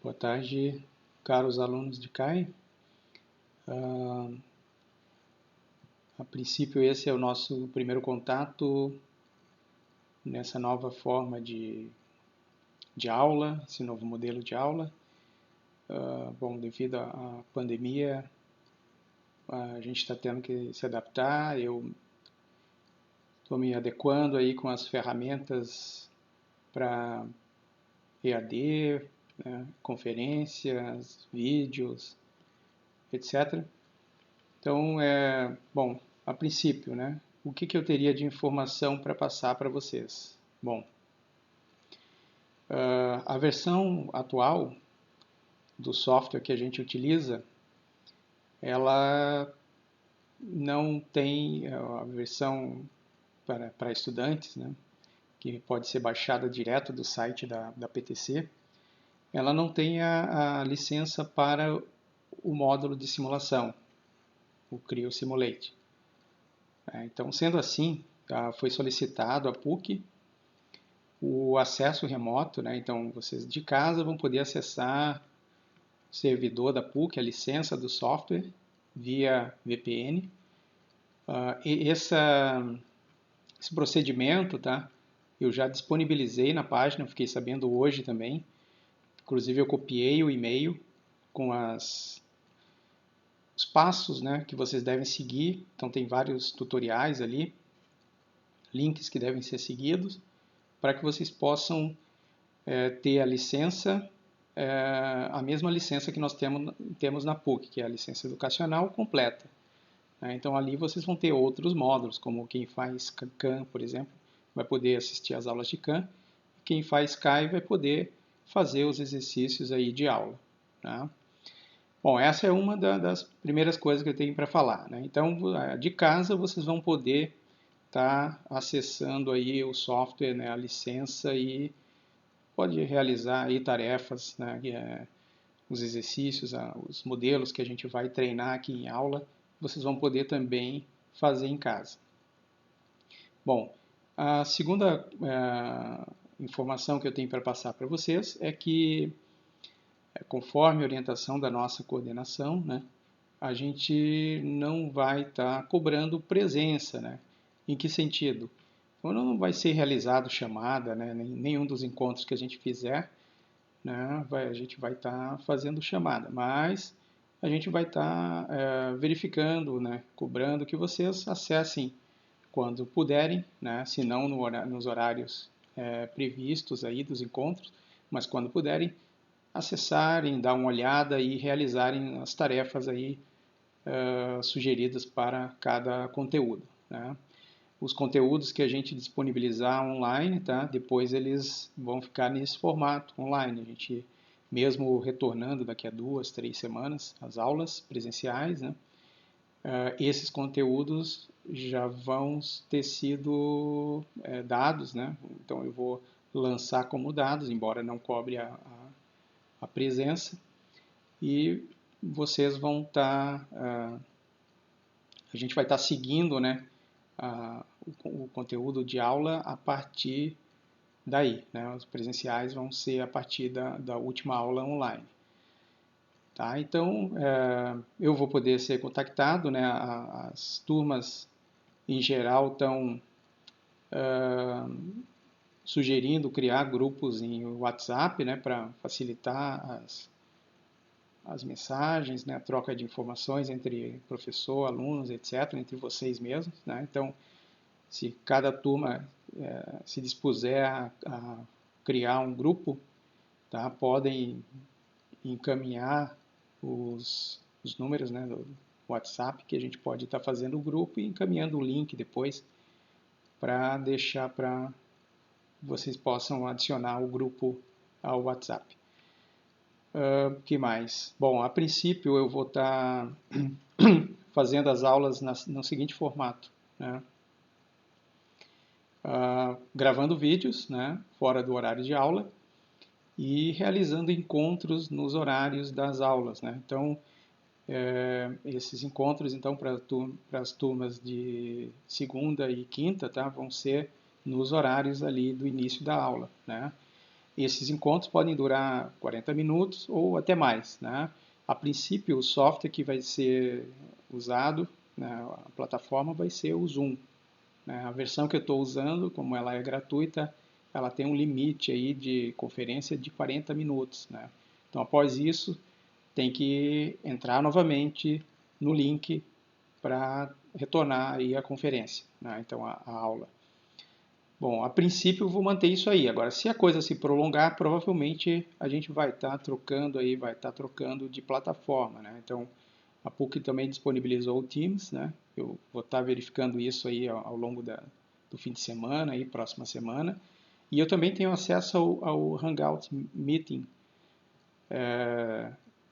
Boa tarde, caros alunos de CAI. A princípio, esse é o nosso primeiro contato nessa nova forma de aula, esse novo modelo de aula. Bom, devido à pandemia, a gente está tendo que se adaptar. Eu estou me adequando aí com as ferramentas para EAD, né, conferências, vídeos, etc. Então, bom, a princípio, né, o que eu teria de informação para passar para vocês? Bom, a versão atual do software que a gente utiliza, ela não tem a versão para estudantes, né, que pode ser baixada direto do site da PTC, ela não tem a licença para o módulo de simulação, o Creo Simulate. Então, sendo assim, foi solicitado à PUC o acesso remoto, né? Então, vocês de casa vão poder acessar o servidor da PUC, a licença do software, via VPN. Esse procedimento, tá? Eu já disponibilizei na página, fiquei sabendo hoje também. Inclusive, eu copiei o e-mail com os passos, né, que vocês devem seguir. Então, tem vários tutoriais ali, links que devem ser seguidos, para que vocês possam ter a licença, a mesma licença que nós temos na PUC, que é a licença educacional completa. Então ali vocês vão ter outros módulos, como quem faz CAM, por exemplo, vai poder assistir às aulas de CAM, e quem faz CAI vai poder fazer os exercícios aí de aula. Tá? Bom, essa é uma das primeiras coisas que eu tenho para falar. Né? Então, de casa vocês vão poder estar acessando aí o software, né, a licença, e pode realizar aí tarefas, né, os exercícios, os modelos que a gente vai treinar aqui em aula, vocês vão poder também fazer em casa. Bom, a segunda informação que eu tenho para passar para vocês é que, conforme a orientação da nossa coordenação, né, a gente não vai estar cobrando presença, né? Em que sentido? Quando não vai ser realizado chamada, né, nenhum dos encontros que a gente fizer, né, a gente vai estar fazendo chamada, mas a gente vai estar verificando, né, cobrando que vocês acessem quando puderem, né, se não nos horários previstos aí dos encontros, mas quando puderem, acessarem, dar uma olhada e realizarem as tarefas aí sugeridas para cada conteúdo. Né? Os conteúdos que a gente disponibilizar online, tá? Depois eles vão ficar nesse formato online. A gente, mesmo retornando daqui a 2, 3 semanas as aulas presenciais, né? Esses conteúdos já vão ter sido dados, né? Então eu vou lançar como dados, embora não cobre a presença, e vocês vão estar, a gente vai estar seguindo, né, o conteúdo de aula a partir daí, né? Os presenciais vão ser a partir da última aula online. Tá? Então, eu vou poder ser contactado, né? As turmas, em geral, estão sugerindo criar grupos em WhatsApp, né? Para facilitar as mensagens, né? A troca de informações entre professor, alunos, etc., entre vocês mesmos. Né? Então, se cada turma se dispuser a criar um grupo, tá? Podem encaminhar os números, né, do WhatsApp, que a gente pode estar fazendo o grupo e encaminhando o link depois para deixar para vocês possam adicionar o grupo ao WhatsApp. Que mais? Bom, a princípio eu vou estar fazendo as aulas no seguinte formato, né? Gravando vídeos, né, fora do horário de aula, e realizando encontros nos horários das aulas, né? Então, esses encontros, então, para as turmas de segunda e quinta, tá, vão ser nos horários ali do início da aula, né? esses encontros podem durar 40 minutos ou até mais, né? A princípio, o software que vai ser usado, né, a plataforma vai ser o Zoom, né? A versão que eu estou usando, como ela é gratuita, ela tem um limite aí de conferência de 40 minutos, né? Então, após isso, tem que entrar novamente no link para retornar aí a conferência, né? Então, a aula. Bom, a princípio eu vou manter isso aí. Agora, se a coisa se prolongar, provavelmente a gente vai estar trocando aí, vai estar trocando de plataforma, né? Então, a PUC também disponibilizou o Teams, né? Eu vou estar verificando isso aí ao longo do fim de semana, aí, próxima semana. E eu também tenho acesso ao Hangout Meeting,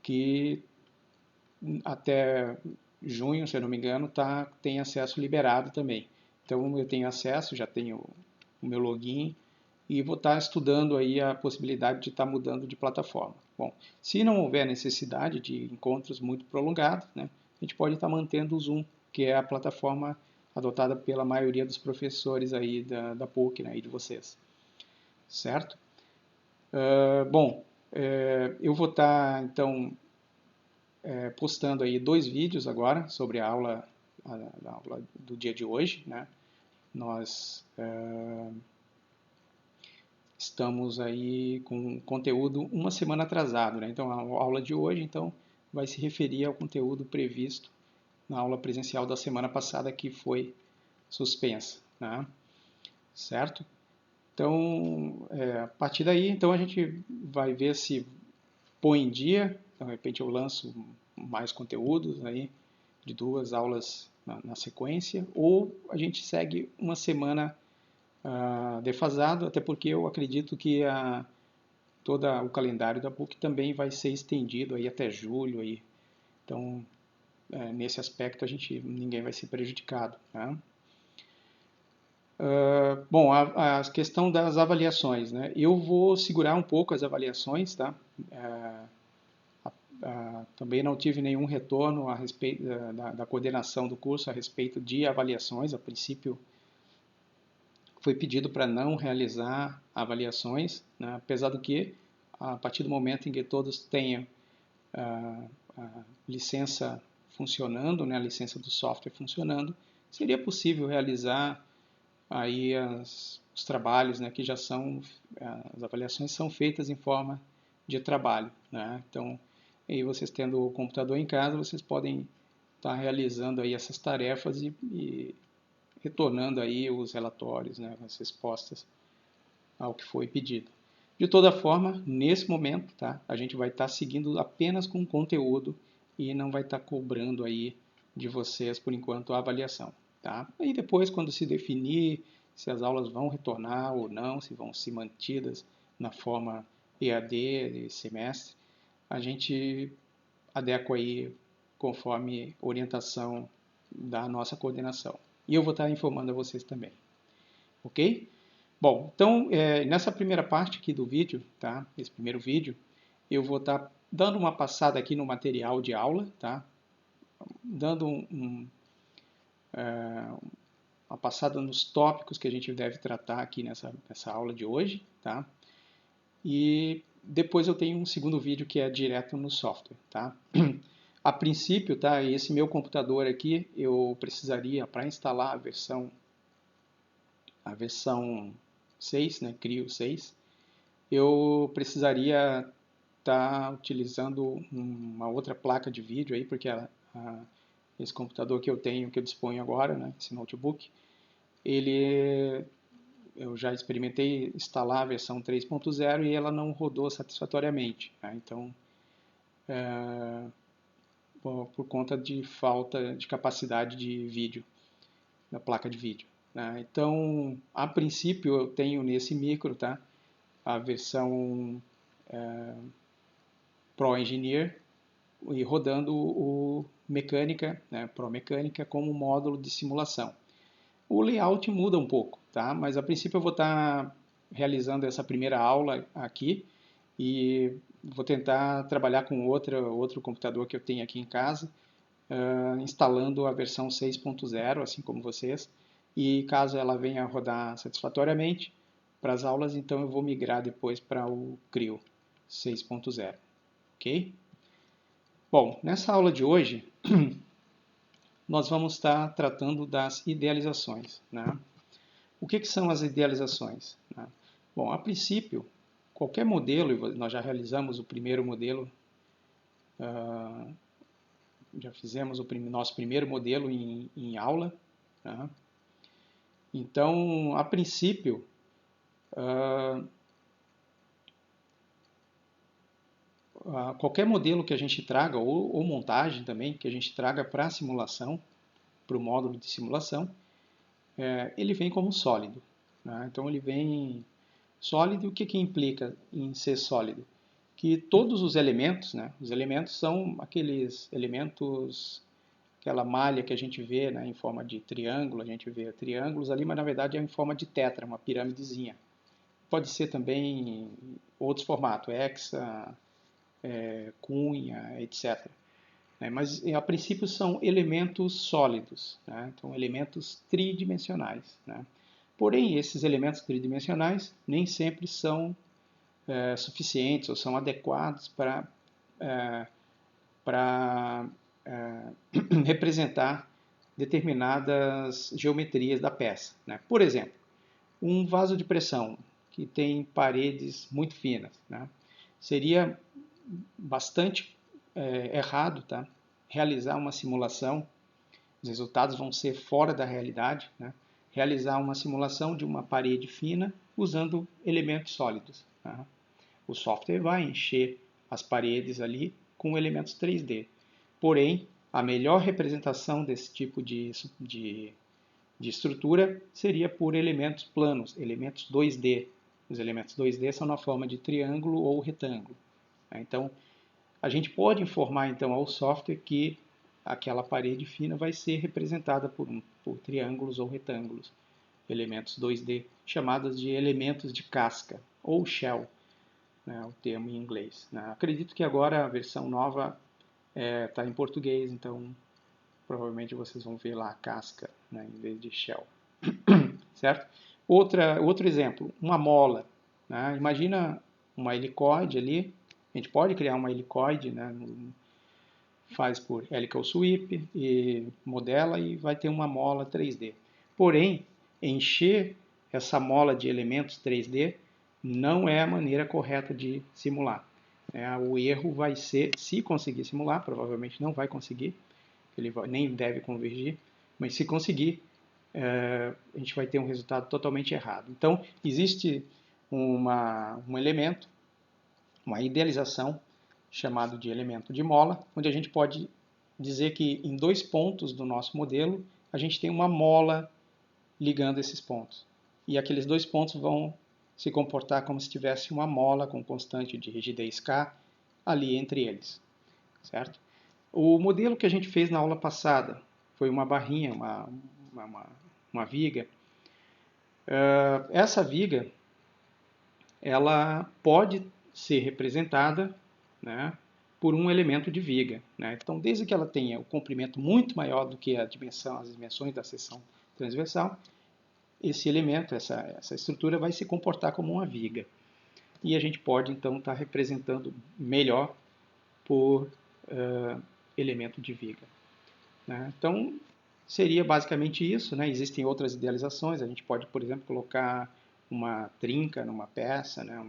que até junho, se eu não me engano, tem acesso liberado também. Então eu tenho acesso, já tenho o meu login e vou estar estudando aí a possibilidade de estar mudando de plataforma. Bom, se não houver necessidade de encontros muito prolongados, né, a gente pode estar mantendo o Zoom, que é a plataforma adotada pela maioria dos professores aí da PUC, né, e de vocês. Certo? Bom, eu vou estar, então, postando aí 2 vídeos agora sobre a aula do dia de hoje, né? Nós estamos aí com conteúdo uma semana atrasado, né? Então a aula de hoje então vai se referir ao conteúdo previsto na aula presencial da semana passada que foi suspensa, né? Certo? Então, a partir daí, então a gente vai ver se põe em dia, de repente eu lanço mais conteúdos aí de 2 aulas na sequência, ou a gente segue uma semana defasado, até porque eu acredito que todo o calendário da PUC também vai ser estendido aí até julho. Aí. Então, nesse aspecto, ninguém vai ser prejudicado. Né? Bom, a questão das avaliações. Né? Eu vou segurar um pouco as avaliações, tá? Também não tive nenhum retorno a respeito da coordenação do curso a respeito de avaliações. A princípio, foi pedido para não realizar avaliações, né? Apesar do que, a partir do momento em que todos tenham a licença funcionando, né? A licença do software funcionando, seria possível realizar aí os trabalhos, né? Que já são, as avaliações são feitas em forma de trabalho, né? Então, aí vocês tendo o computador em casa, vocês podem estar realizando aí essas tarefas e retornando aí os relatórios, né, as respostas ao que foi pedido. De toda forma, nesse momento, tá, a gente vai estar seguindo apenas com o conteúdo e não vai estar cobrando aí de vocês, por enquanto, a avaliação. Tá? E depois, quando se definir se as aulas vão retornar ou não, se vão ser mantidas na forma EAD de semestre, a gente adequa aí conforme orientação da nossa coordenação. E eu vou estar informando a vocês também. Ok? Bom, então, nessa primeira parte aqui do vídeo, tá? Esse primeiro vídeo, eu vou estar dando uma passada aqui no material de aula, tá? Dando uma passada nos tópicos que a gente deve tratar aqui nessa aula de hoje, tá? E depois eu tenho um segundo vídeo que é direto no software, tá? A princípio, tá? Esse meu computador aqui, eu precisaria, para instalar a versão 6, né, Creo 6, eu precisaria estar utilizando uma outra placa de vídeo aí, porque esse computador que eu tenho, que eu disponho agora, né, esse notebook, eu já experimentei instalar a versão 3.0 e ela não rodou satisfatoriamente. Né? Então, por conta de falta de capacidade de vídeo, da placa de vídeo. Né? Então, a princípio, eu tenho nesse micro, tá, a versão Pro Engineer e rodando o Mecânica, né, Pro Mecânica como módulo de simulação. O layout muda um pouco, tá? Mas a princípio eu vou estar realizando essa primeira aula aqui e vou tentar trabalhar com outro computador que eu tenho aqui em casa, instalando a versão 6.0, assim como vocês, e caso ela venha a rodar satisfatoriamente, para as aulas, então eu vou migrar depois para o Creo 6.0, ok? Bom, nessa aula de hoje, nós vamos estar tratando das idealizações, né? O que são as idealizações, né? Bom, a princípio, qualquer modelo, nós já realizamos o primeiro modelo, já fizemos o nosso primeiro modelo em aula, né? Então, a princípio, qualquer modelo que a gente traga, ou montagem também, que a gente traga para a simulação, para o módulo de simulação, ele vem como sólido, né? Então, ele vem sólido. O que implica em ser sólido? Que todos os elementos, né? Os elementos são aqueles elementos, aquela malha que a gente vê, né, em forma de triângulo, a gente vê triângulos ali, mas na verdade é em forma de tetra, uma pirâmidezinha. Pode ser também outros formatos, hexa, cunha, etc. Mas a princípio são elementos sólidos, né? Então elementos tridimensionais, né? Porém, esses elementos tridimensionais nem sempre são suficientes ou são adequados para representar determinadas geometrias da peça, né? Por exemplo, um vaso de pressão que tem paredes muito finas, né? Seria bastante errado, tá? Realizar uma simulação, os resultados vão ser fora da realidade, né? Realizar uma simulação de uma parede fina usando elementos sólidos, tá? O software vai encher as paredes ali com elementos 3D. Porém, a melhor representação desse tipo de estrutura seria por elementos planos, elementos 2D. Os elementos 2D são na forma de triângulo ou retângulo. Então, a gente pode informar então ao software que aquela parede fina vai ser representada por triângulos ou retângulos, elementos 2D, chamados de elementos de casca, ou shell, né, o termo em inglês, né? Acredito que agora a versão nova está em português, então provavelmente vocês vão ver lá a casca, né, em vez de shell. Certo? Outro exemplo, uma mola, né? Imagina uma helicoide ali, a gente pode criar uma helicoide, né? Faz por helical sweep e modela e vai ter uma mola 3D. Porém, encher essa mola de elementos 3D não é a maneira correta de simular. O erro vai ser, se conseguir simular, provavelmente não vai conseguir, ele nem deve convergir, mas se conseguir, a gente vai ter um resultado totalmente errado. Então, existe um elemento, uma idealização, chamado de elemento de mola, onde a gente pode dizer que em 2 pontos do nosso modelo, a gente tem uma mola ligando esses pontos. E aqueles 2 pontos vão se comportar como se tivesse uma mola com constante de rigidez K ali entre eles, certo? O modelo que a gente fez na aula passada foi uma barrinha, uma viga. Essa viga, ela pode ser representada, né, por um elemento de viga, né? Então, desde que ela tenha o comprimento muito maior do que as dimensões da seção transversal, esse elemento, essa estrutura vai se comportar como uma viga. E a gente pode, então, estar representando melhor por elemento de viga, né? Então, seria basicamente isso, né? Existem outras idealizações, a gente pode, por exemplo, colocar uma trinca numa peça, né?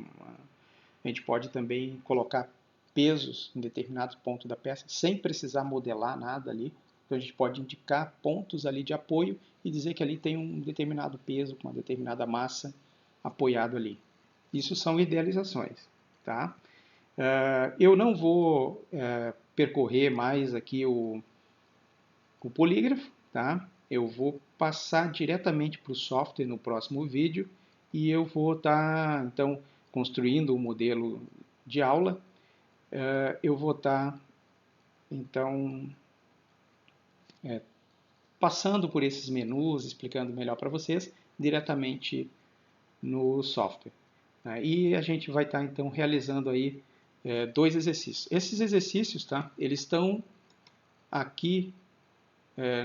A gente pode também colocar pesos em determinados pontos da peça sem precisar modelar nada ali. Então a gente pode indicar pontos ali de apoio e dizer que ali tem um determinado peso, uma determinada massa apoiado ali. Isso são idealizações, tá? Eu não vou percorrer mais aqui o polígrafo, tá? Eu vou passar diretamente para o software no próximo vídeo e eu vou estar, então, construindo o modelo de aula. Eu vou estar, então, passando por esses menus, explicando melhor para vocês, diretamente no software. E a gente vai estar, então, realizando aí 2 exercícios. Esses exercícios, tá? Eles estão aqui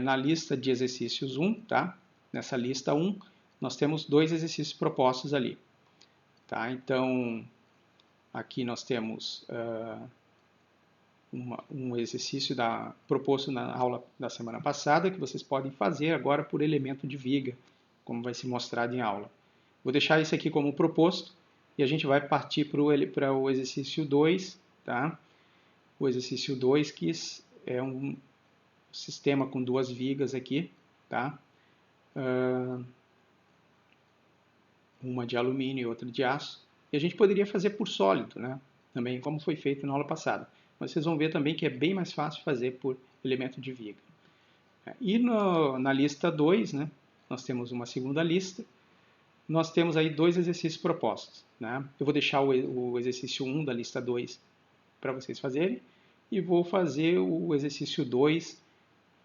na lista de exercícios 1, tá? Nessa lista 1, nós temos 2 exercícios propostos ali. Tá? Então, aqui nós temos um exercício proposto na aula da semana passada, que vocês podem fazer agora por elemento de viga, como vai ser mostrado em aula. Vou deixar isso aqui como proposto e a gente vai partir para o exercício 2, tá? O exercício 2, que é um sistema com duas vigas aqui, tá? Uma de alumínio e outra de aço. E a gente poderia fazer por sólido, né? Também, como foi feito na aula passada. Mas vocês vão ver também que é bem mais fácil fazer por elemento de viga. E na lista 2, né, nós temos uma segunda lista. Nós temos aí dois exercícios propostos. Né? Eu vou deixar o exercício 1 da lista 2 para vocês fazerem. E vou fazer o exercício 2,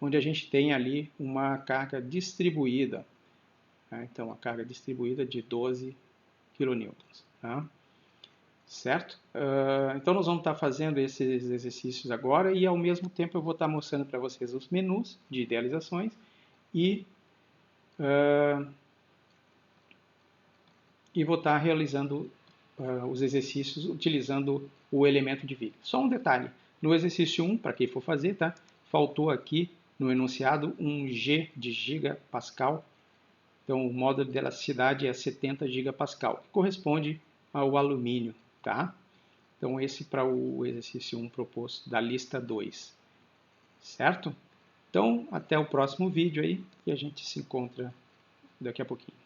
onde a gente tem ali uma carga distribuída. Então, a carga distribuída de 12 kN. Tá? Certo? Então, nós vamos estar fazendo esses exercícios agora e, ao mesmo tempo, eu vou estar mostrando para vocês os menus de idealizações e vou estar realizando os exercícios utilizando o elemento de viga. Só um detalhe, no exercício 1, para quem for fazer, tá? Faltou aqui no enunciado um G de gigapascal. Então, o módulo de elasticidade é 70 gigapascal, que corresponde ao alumínio, tá? Então, esse para o exercício 1 proposto da lista 2, certo? Então, até o próximo vídeo aí e a gente se encontra daqui a pouquinho.